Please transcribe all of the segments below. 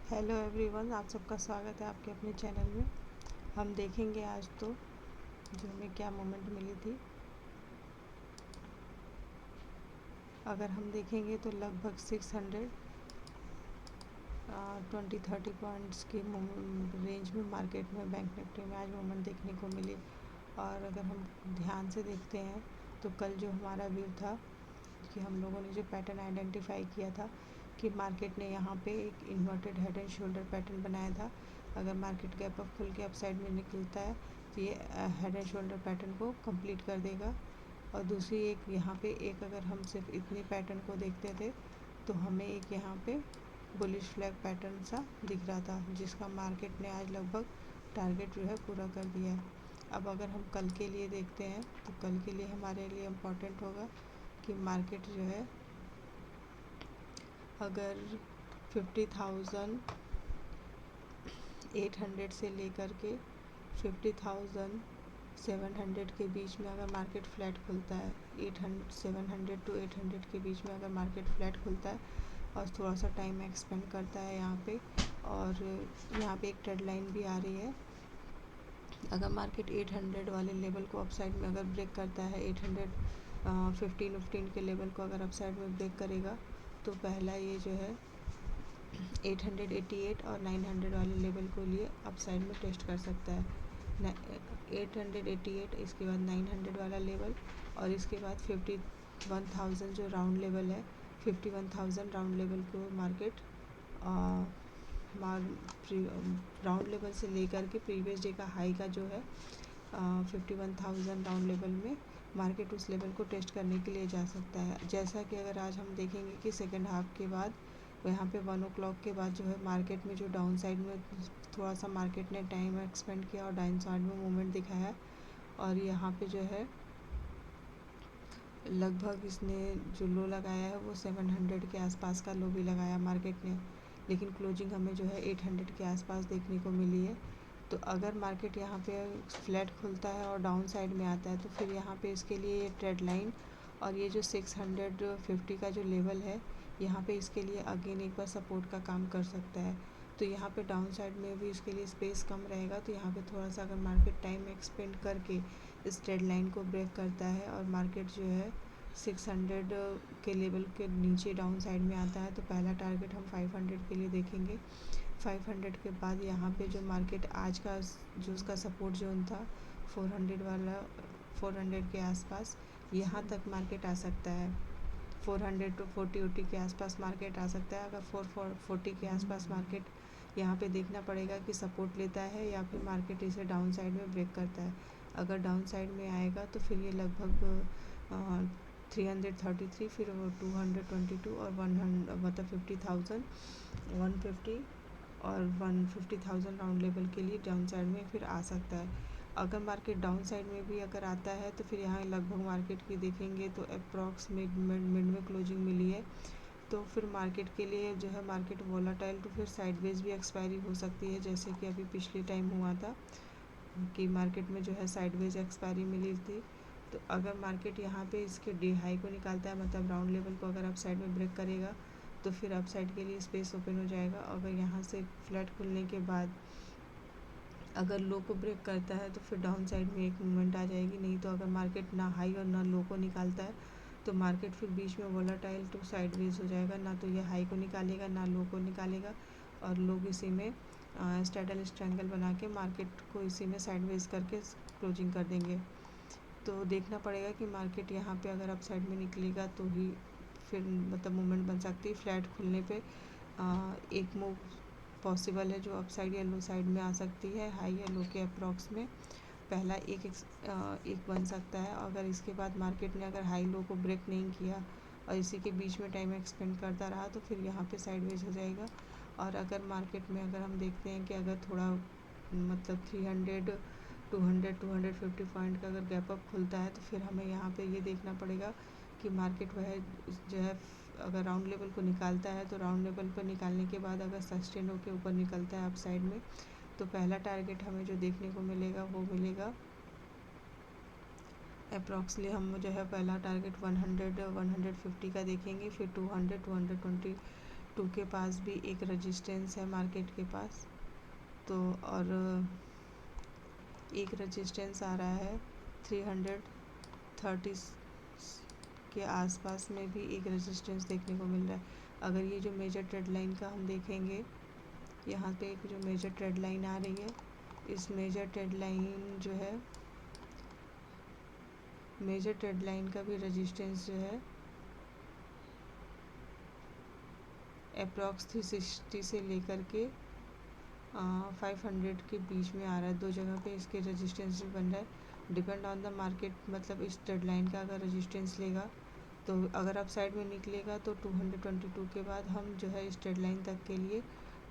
Hello everyone, आप सबका स्वागत है आपके अपने चैनल में। हम देखेंगे आज तो जो हमें क्या मोमेंट मिली थी। अगर हम देखेंगे तो लगभग 620-30 पॉइंट्स की रेंज में मार्केट में बैंक निफ्टी में आज मोमेंट देखने को मिली। और अगर हम ध्यान से देखते हैं तो कल जो हमारा व्यू था कि हम लोगों ने जो पैटर्न आइडेंटिफाई किया था कि मार्केट ने यहाँ पे एक inverted head and shoulder pattern बनाया था। अगर मार्केट गैप अप खुल के अपसाइड में निकलता है तो ये हेड एंड शोल्डर पैटर्न को कंप्लीट कर देगा। और दूसरी एक यहाँ पे एक अगर हम सिर्फ इतने पैटर्न को देखते थे तो हमें एक यहाँ पे बुलिश फ्लैग पैटर्न सा दिख रहा था, जिसका मार्केट ने आज लगभग टारगेट जो है पूरा कर दिया है। अब अगर हम कल के लिए देखते हैं तो कल के लिए हमारे लिए इम्पोर्टेंट होगा कि मार्केट जो है अगर 50,800 से लेकर के 50,700 के बीच में अगर मार्केट फ्लैट खुलता है, 700 to 800 के बीच में अगर मार्केट फ्लैट खुलता है और थोड़ा सा टाइम एक्सपेंड करता है यहाँ पे, और यहाँ पे एक ट्रेड लाइन भी आ रही है। अगर मार्केट 800 वाले लेवल को अपसाइड में अगर ब्रेक करता है, 815 के लेवल को अगर अपसाइड में ब्रेक करेगा तो पहला ये जो है 888 और 900 वाले लेवल को लिए अपसाइड में टेस्ट कर सकता है। 888, इसके बाद 900 वाला लेवल, और इसके बाद 51,000 जो राउंड लेवल है, 51,000 राउंड लेवल को मार्केट राउंड लेवल से लेकर के प्रीवियस डे का हाई का जो है 51,000 राउंड लेवल में मार्केट उस लेवल को टेस्ट करने के लिए जा सकता है। जैसा कि अगर आज हम देखेंगे कि सेकेंड हाफ के बाद यहाँ पे 1 o'clock के बाद जो है मार्केट में जो डाउन साइड में थोड़ा सा मार्केट ने टाइम एक्सपेंड किया और डाउन साइड में मूवमेंट दिखाया, और यहाँ पे जो है लगभग इसने जो लो लगाया है वो 700 के आसपास का लो भी लगाया मार्केट ने, लेकिन क्लोजिंग हमें जो है 800 के आसपास देखने को मिली है। तो अगर मार्केट यहाँ पे फ्लैट खुलता है और डाउन साइड में आता है तो फिर यहाँ पे इसके लिए ये ट्रेड लाइन और ये जो 650 का जो लेवल है यहाँ पे इसके लिए अगेन एक बार सपोर्ट का काम कर सकता है। तो यहाँ पे डाउन साइड में भी इसके लिए स्पेस कम रहेगा, तो यहाँ पे थोड़ा सा अगर मार्केट टाइम एक्सपेंड करके इस ट्रेड लाइन को ब्रेक करता है और मार्केट जो है 600 के लेवल के नीचे डाउन साइड में आता है तो पहला टारगेट हम 500 के लिए देखेंगे। 500 के बाद यहाँ पे जो मार्केट आज का जो उसका सपोर्ट जोन था 400 वाला, 400 के आसपास यहाँ तक मार्केट आ सकता है। 400 to 40 के आसपास मार्केट आ सकता है। अगर 440 के आसपास मार्केट यहाँ पे देखना पड़ेगा कि सपोर्ट लेता है या फिर मार्केट इसे डाउन साइड में ब्रेक करता है। अगर डाउन साइड में आएगा तो फिर ये लगभग 333, फिर वो 222 और 100 मतलब 50,000, 150 और 150,000 राउंड लेवल के लिए डाउन साइड में फिर आ सकता है। अगर मार्केट डाउन साइड में भी अगर आता है तो फिर यहाँ लगभग मार्केट की देखेंगे तो अप्रॉक्स मिड में क्लोजिंग मिली है। तो फिर मार्केट के लिए जो है मार्केट वोलाटाइल तो फिर साइडवेज भी एक्सपायरी हो सकती है, जैसे कि अभी पिछले टाइम हुआ था कि मार्केट में जो है साइडवेज एक्सपायरी मिली थी। तो अगर मार्केट यहाँ पे इसके डे हाई को निकालता है, मतलब राउंड लेवल को अगर अप साइड में ब्रेक करेगा तो फिर अप साइड के लिए स्पेस ओपन हो जाएगा। अगर यहाँ से फ्लैट खुलने के बाद अगर लो को ब्रेक करता है तो फिर डाउन साइड में एक मूवमेंट आ जाएगी। नहीं तो अगर मार्केट ना हाई और ना लो को निकालता है तो मार्केट फिर बीच में वोलाटाइल टू साइडवेज हो जाएगा, ना तो ये हाई को निकालेगा ना लो को निकालेगा, और लोग इसी में स्टैडल स्ट्रैंगल बना के मार्केट को इसी में साइडवेज करके क्लोजिंग कर देंगे। तो देखना पड़ेगा कि मार्केट यहाँ पे अगर अप साइड में निकलेगा तो ही फिर मतलब मूवमेंट बन सकती है। फ्लैट खुलने पे एक मूव पॉसिबल है जो अप साइड या लो साइड में आ सकती है, हाई या लो के अप्रॉक्स में पहला एक बन सकता है। अगर इसके बाद मार्केट ने अगर हाई लो को ब्रेक नहीं किया और इसी के बीच में टाइम एक्सपेंड करता रहा तो फिर यहाँ पे साइडवेज हो जाएगा। और अगर मार्केट में अगर हम देखते हैं कि अगर थोड़ा मतलब 300, 200, 250 पॉइंट का अगर गैप अप खुलता है तो फिर हमें यहाँ पे ये देखना पड़ेगा कि मार्केट वह जो है अगर राउंड लेवल को निकालता है तो राउंड लेवल पर निकालने के बाद अगर सस्टेन होकर ऊपर निकलता है अप साइड में तो पहला टारगेट हमें जो देखने को मिलेगा वो मिलेगा अप्रॉक्सली हम जो है पहला टारगेट 100, 150 का देखेंगे, फिर 200, 220 2 के पास भी एक रेजिस्टेंस है मार्केट के पास, तो और एक रेजिस्टेंस आ रहा है 330 के आसपास में भी एक रेजिस्टेंस देखने को मिल रहा है। अगर ये जो मेजर ट्रेड लाइन का हम देखेंगे, यहाँ पे एक जो मेजर ट्रेड लाइन आ रही है, इस मेजर ट्रेड लाइन जो है, मेजर ट्रेड लाइन का भी रेजिस्टेंस जो है अप्रॉक्स 360 से लेकर के 500 के बीच में आ रहा है। दो जगह पे इसके रेजिस्टेंस भी बन रहा है, डिपेंड ऑन द मार्केट। मतलब इस ट्रेड लाइन का अगर रेजिस्टेंस लेगा तो अगर आप साइड में निकलेगा तो 222 के बाद हम जो है इस ट्रेड लाइन तक के लिए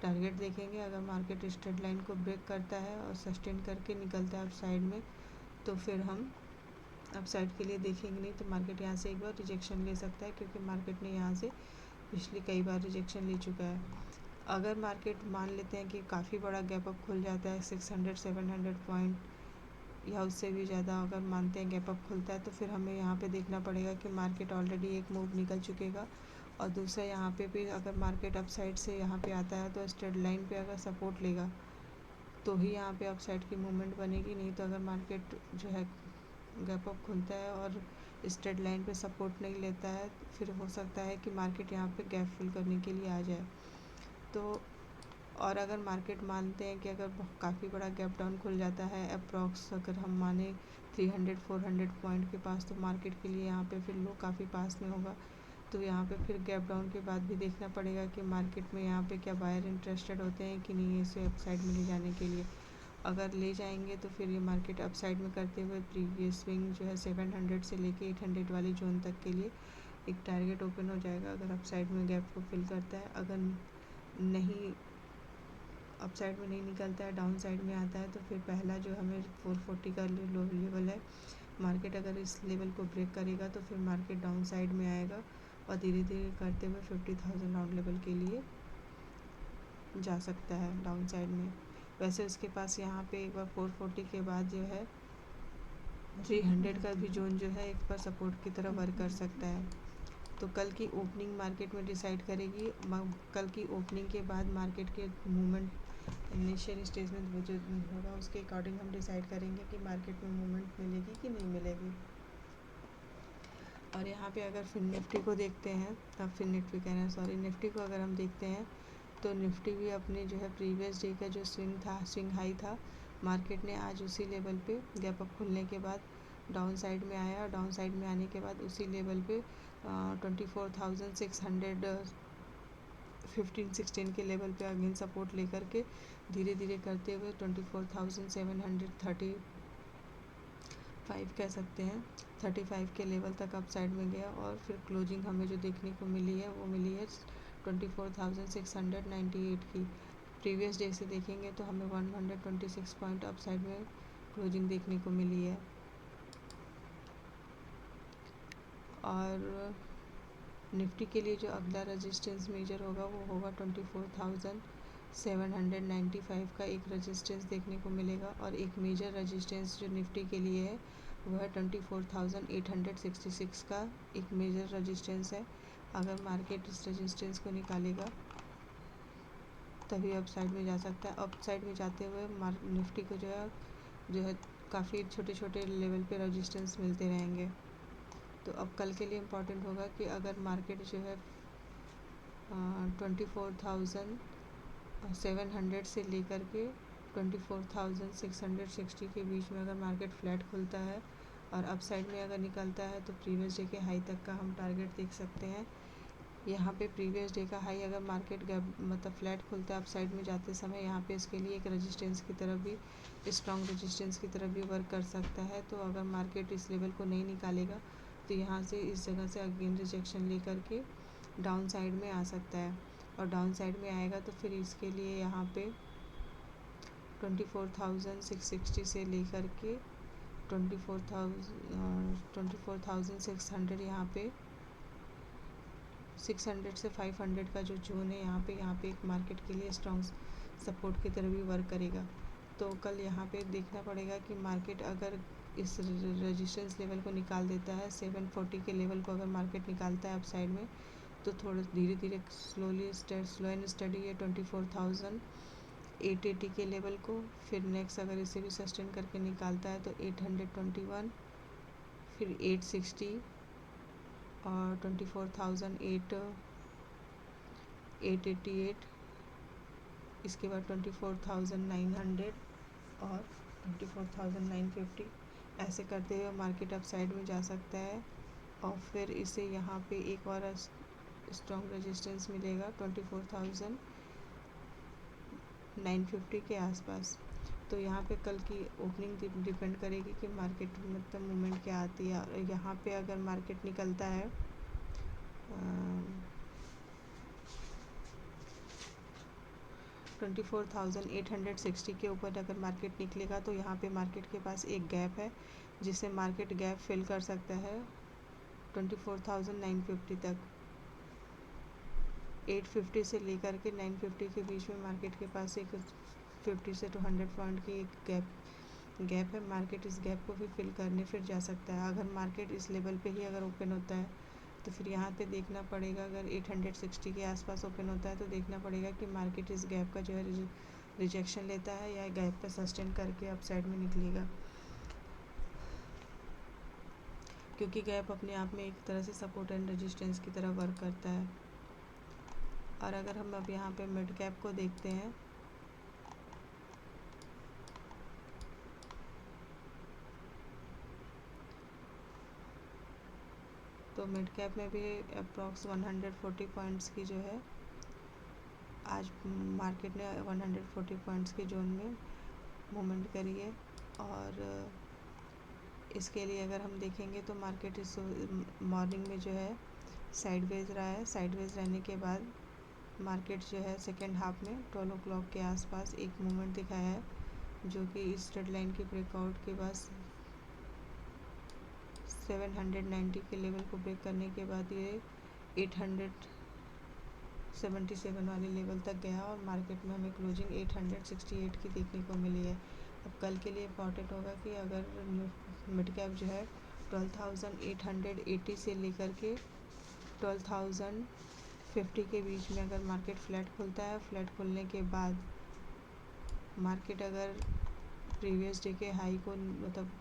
टारगेट देखेंगे। अगर मार्केट इस ट्रेड लाइन को ब्रेक करता है और सस्टेन करके निकलता है अप साइड में, तो फिर हम अप साइड के लिए देखेंगे। नहीं तो मार्केट यहाँ से एक बार रिजेक्शन ले सकता है, क्योंकि मार्केट ने यहाँ से पिछली कई बार रिजेक्शन ले चुका है। अगर मार्केट मान लेते हैं कि काफ़ी बड़ा गैप अप खुल जाता है 600-700 पॉइंट या उससे भी ज़्यादा अगर मानते हैं गैप अप खुलता है, तो फिर हमें यहाँ पे देखना पड़ेगा कि मार्केट ऑलरेडी एक मूव निकल चुकेगा। और दूसरा यहाँ पे भी अगर मार्केट अप साइड से यहाँ पे आता है तो स्ट्रेट लाइन पे अगर सपोर्ट लेगा तो ही यहाँ पे अप साइड की मूवमेंट बनेगी। नहीं तो अगर मार्केट जो है गैप अप खुलता है और स्ट्रेट लाइन पे सपोर्ट नहीं लेता है, फिर हो सकता है कि मार्केट यहाँ पे गैप फिल करने के लिए आ जाए। तो और अगर मार्केट मानते हैं कि अगर काफ़ी बड़ा गैप डाउन खुल जाता है अप्रॉक्स, अगर हम माने 300-400 पॉइंट के पास, तो मार्केट के लिए यहाँ पे फिर लो काफ़ी पास में होगा। तो यहाँ पे फिर गैप डाउन के बाद भी देखना पड़ेगा कि मार्केट में यहाँ पे क्या बायर इंटरेस्टेड होते हैं कि नहीं इसे अप साइड में ले जाने के लिए। अगर ले जाएंगे तो फिर ये मार्केट अप साइड में करते हुए प्रीवियस स्विंग जो है 700 से लेके 800 वाली जोन तक के लिए एक टारगेट ओपन हो जाएगा, अगर अप साइड में गैप को फिल करता है। अगर नहीं अप साइड में नहीं निकलता है, डाउन साइड में आता है, तो फिर पहला जो हमें 440 का लो लेवल है, मार्केट अगर इस लेवल को ब्रेक करेगा तो फिर मार्केट डाउन साइड में आएगा और धीरे धीरे करते हुए 50,000 राउंड लेवल के लिए जा सकता है डाउन साइड में। वैसे उसके पास यहाँ पे एक बार 440 के बाद जो है 300 का भी जोन जो है एक बार सपोर्ट की तरह वर्क कर सकता है। तो कल की ओपनिंग मार्केट में डिसाइड करेगी। कल की ओपनिंग के बाद मार्केट के मूवमेंट इनिशियल स्टेज में जो होगा उसके अकॉर्डिंग हम डिसाइड करेंगे कि मार्केट में मूवमेंट मिलेगी कि नहीं मिलेगी। और यहाँ पे अगर फिर निफ्टी को देखते हैं, अब फिर निफ्टी कह रहे हैं सॉरी, निफ्टी को अगर हम देखते हैं तो निफ्टी भी अपने जो है प्रीवियस डे का जो स्विंग हाई था, मार्केट ने आज उसी लेवल पे गैप अप खुलने के बाद डाउन साइड में आया, और डाउन साइड में आने के बाद उसी लेवल पे 24,615-16 के लेवल पे अगेन सपोर्ट लेकर के धीरे धीरे करते हुए 24,735 कह सकते हैं 35 के लेवल तक अप साइड में गया। और फिर क्लोजिंग हमें जो देखने को मिली है वो मिली है 24,698 की। प्रीवियस डे से देखेंगे तो हमें 126 पॉइंट अप साइड में क्लोजिंग देखने को मिली है। और निफ्टी के लिए जो अगला रेजिस्टेंस मेजर होगा वो होगा 24,795 का एक रेजिस्टेंस देखने को मिलेगा। और एक मेजर रेजिस्टेंस जो निफ्टी के लिए है वो है 24,866 का एक मेजर रेजिस्टेंस है। अगर मार्केट इस रेजिस्टेंस को निकालेगा तभी अप साइड में जा सकता है। अप साइड में जाते हुए निफ्टी को जो है काफ़ी छोटे छोटे लेवल पे रेजिस्टेंस मिलते रहेंगे। तो अब कल के लिए इम्पॉर्टेंट होगा कि अगर मार्केट जो है 24,700 से लेकर के 24,660 के बीच में अगर मार्केट फ्लैट खुलता है और अप साइड में अगर निकलता है तो प्रीवियस डे के हाई तक का हम टारगेट देख सकते हैं। यहाँ पे प्रीवियस डे का हाई अगर मार्केट मतलब फ्लैट खुलता है अप साइड में जाते समय, यहाँ पे इसके लिए एक रेजिस्टेंस की तरफ भी, स्ट्रॉन्ग रेजिस्टेंस की तरफ भी वर्क कर सकता है। तो अगर मार्केट इस लेवल को नहीं निकालेगा तो यहाँ से इस जगह से अगेन रिजेक्शन लेकर के डाउन साइड में आ सकता है। और डाउन साइड में आएगा तो फिर इसके लिए यहाँ पे 24,660 से लेकर के 24,600 यहाँ पे 600 से 500 का जो जोन है यहाँ पे एक मार्केट के लिए स्ट्रॉन्ग सपोर्ट की तरह भी वर्क करेगा। तो कल यहाँ पे देखना पड़ेगा कि मार्केट अगर इस रेजिस्टेंस लेवल को निकाल देता है 740 के लेवल को अगर मार्केट निकालता है अप साइड में, तो थोड़ा धीरे धीरे स्लो एंड स्टडी ये 24,880 के लेवल को, फिर नेक्स्ट अगर इसे भी सस्टेन करके निकालता है तो 821, फिर 860 और 24,888, इसके बाद 24,900 और 24,950, ऐसे करते हुए मार्केट अप साइड में जा सकता है। और फिर इसे यहाँ पे एक और स्ट्रॉन्ग रेजिस्टेंस मिलेगा 24,950 के आसपास। तो यहाँ पे कल की ओपनिंग डिपेंड करेगी कि मार्केट मतलब मूवमेंट क्या आती है। और यहाँ पे अगर मार्केट निकलता है 24,860 के ऊपर अगर मार्केट निकलेगा तो यहाँ पे मार्केट के पास एक गैप है जिसे मार्केट गैप फिल कर सकता है 24,950 तक। 850 से लेकर के 950 के बीच में मार्केट के पास एक 50 से 200 पॉइंट की एक गैप है। मार्केट इस गैप को भी फिल करने फिर जा सकता है। अगर मार्केट इस लेवल पे ही अगर ओपन होता है तो फिर यहाँ पे देखना पड़ेगा, अगर 860 के आसपास ओपन होता है तो देखना पड़ेगा कि मार्केट इस गैप का जो है रिजेक्शन लेता है या गैप पे सस्टेन करके अपसाइड में निकलेगा, क्योंकि गैप अपने आप में एक तरह से सपोर्ट एंड रेजिस्टेंस की तरह वर्क करता है। और अगर हम अब यहाँ पे मिड कैप को देखते हैं तो मिड कैप में भी अप्रॉक्स 140 पॉइंट्स की जो है आज मार्केट ने 140 पॉइंट्स के जोन में मूवमेंट करी है। और इसके लिए अगर हम देखेंगे तो मार्केट इस मॉर्निंग में जो है साइडवेज रहा है। साइडवेज रहने के बाद मार्केट जो है सेकेंड हाफ में 12 o'clock के आसपास एक मूवमेंट दिखाया है, जो कि इस ट्रेड लाइन के ब्रेकआउट के बाद 790 के लेवल को ब्रेक करने के बाद ये 877 वाले लेवल तक गया और मार्केट में हमें क्लोजिंग 868 की देखने को मिली है। अब कल के लिए इम्पॉर्टेंट होगा कि अगर मिड कैप जो है 12,880 से लेकर के 12,050 के बीच में अगर मार्केट फ्लैट खुलता है, फ्लैट खुलने के बाद मार्केट अगर प्रीवियस डे के हाई को मतलब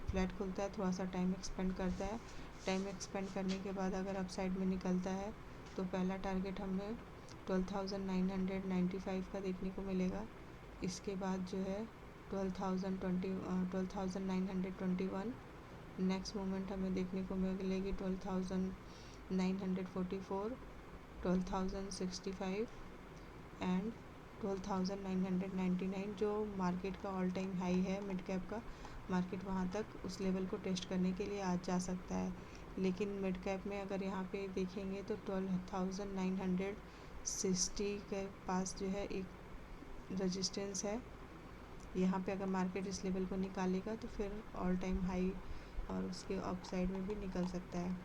फ्लैट खुलता है, थोड़ा सा टाइम एक्सपेंड करता है, टाइम एक्सपेंड करने के बाद अगर अप साइड में निकलता है तो पहला टारगेट हमें 12,995 का देखने को मिलेगा। इसके बाद जो है 12,921, नेक्स्ट मोमेंट हमें देखने को मिलेगी 12,944, 12,065 एंड 12,999, जो मार्केट का ऑल टाइम हाई है मिड कैप का। मार्केट वहाँ तक उस लेवल को टेस्ट करने के लिए आज जा सकता है। लेकिन मिड कैप में अगर यहाँ पे देखेंगे तो 12,960 के पास जो है एक रेजिस्टेंस है। यहाँ पे अगर मार्केट इस लेवल को निकालेगा तो फिर ऑल टाइम हाई और उसके अप साइड में भी निकल सकता है।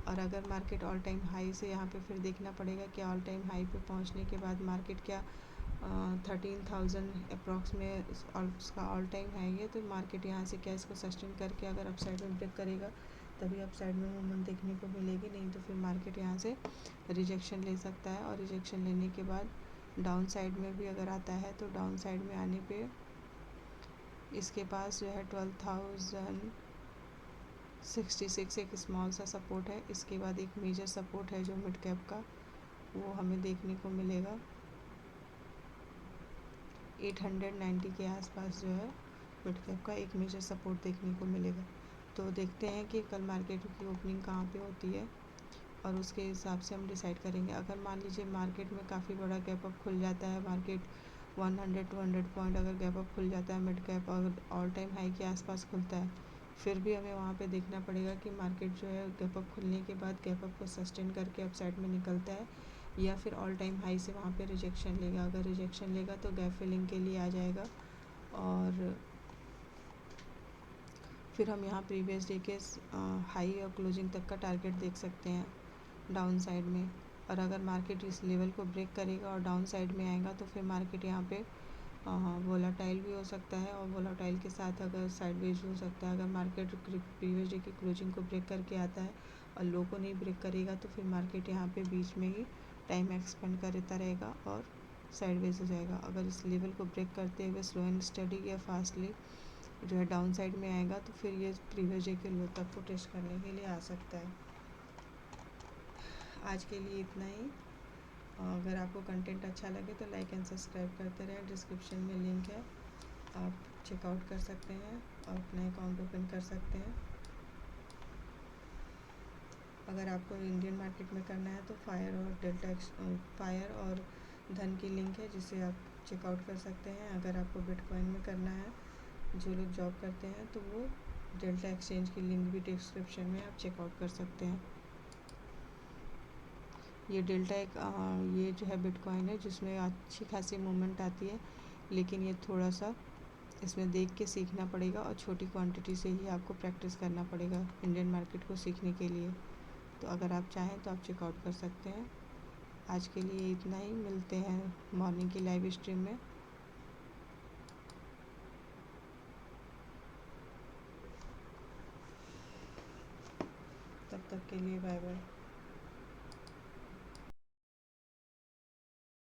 और अगर मार्केट ऑल टाइम हाई से यहाँ पे फिर देखना पड़ेगा कि ऑल टाइम हाई पे पहुँचने के बाद मार्केट क्या 13,000 अप्रॉक्स में उसका ऑल टाइम हाई है, तो मार्केट यहाँ से क्या इसको सस्टेन करके अगर अप साइड में ब्रेक करेगा तभी अप साइड में मूवमेंट देखने को मिलेगी, नहीं तो फिर मार्केट यहाँ से रिजेक्शन ले सकता है। और रिजेक्शन लेने के बाद डाउन साइड में भी अगर आता है तो डाउन साइड में आने पे इसके पास जो है 12,066 एक स्मॉल सा सपोर्ट है। इसके बाद एक मेजर सपोर्ट है जो मिड कैप का, वो हमें देखने को मिलेगा 890 के आसपास जो है मिड कैप का एक मेजर सपोर्ट देखने को मिलेगा। तो देखते हैं कि कल मार्केट की ओपनिंग कहाँ पे होती है और उसके हिसाब से हम डिसाइड करेंगे। अगर मान लीजिए मार्केट में काफ़ी बड़ा गैप अप खुल जाता है, मार्केट 100-200 पॉइंट अगर गैप अप खुल जाता है, मिड कैप अगर ऑल टाइम हाई के आसपास खुलता है, फिर भी हमें वहाँ पे देखना पड़ेगा कि मार्केट जो है गैप अप खुलने के बाद गैप अप को सस्टेन करके अप साइड में निकलता है या फिर ऑल टाइम हाई से वहाँ पे रिजेक्शन लेगा। अगर रिजेक्शन लेगा तो गैप फिलिंग के लिए आ जाएगा और फिर हम यहाँ प्रीवियस डे के हाई और क्लोजिंग तक का टारगेट देख सकते हैं डाउन साइड में। और अगर मार्केट इस लेवल को ब्रेक करेगा और डाउन साइड में आएगा तो फिर मार्केट यहाँ पे वोलाटाइल भी हो सकता है और वोलाटाइल के साथ अगर साइडवेज हो सकता है। अगर मार्केट प्रीवियस डे की क्लोजिंग को ब्रेक करके आता है और लो को नहीं ब्रेक करेगा तो फिर मार्केट यहाँ पे बीच में ही टाइम एक्सपेंड करता रहेगा और साइडवेज हो जाएगा। अगर इस लेवल को ब्रेक करते हुए स्लो एंड स्टडी या फास्टली जो है डाउन साइड में आएगा तो फिर ये प्रीवियस डे के लो तक को टेस्ट करने के लिए आ सकता है। आज के लिए इतना ही। अगर आपको कंटेंट अच्छा लगे तो लाइक एंड सब्सक्राइब करते रहें। डिस्क्रिप्शन में लिंक है, आप चेकआउट कर सकते हैं और अपना अकाउंट ओपन कर सकते हैं। अगर आपको इंडियन मार्केट में करना है तो फायर और धन की लिंक है जिसे आप चेकआउट कर सकते हैं। अगर आपको बिटकॉइन में करना है, जो लोग जॉब करते हैं, तो वो डेल्टा एक्सचेंज की लिंक भी डिस्क्रिप्शन में आप चेकआउट कर सकते हैं। ये ये जो है बिटकॉइन है जिसमें अच्छी खासी मूवमेंट आती है, लेकिन ये थोड़ा सा इसमें देख के सीखना पड़ेगा और छोटी क्वांटिटी से ही आपको प्रैक्टिस करना पड़ेगा इंडियन मार्केट को सीखने के लिए। तो अगर आप चाहें तो आप चेकआउट कर सकते हैं। आज के लिए इतना ही, मिलते हैं मॉर्निंग की लाइव स्ट्रीम में। तब तक के लिए बाय बाय।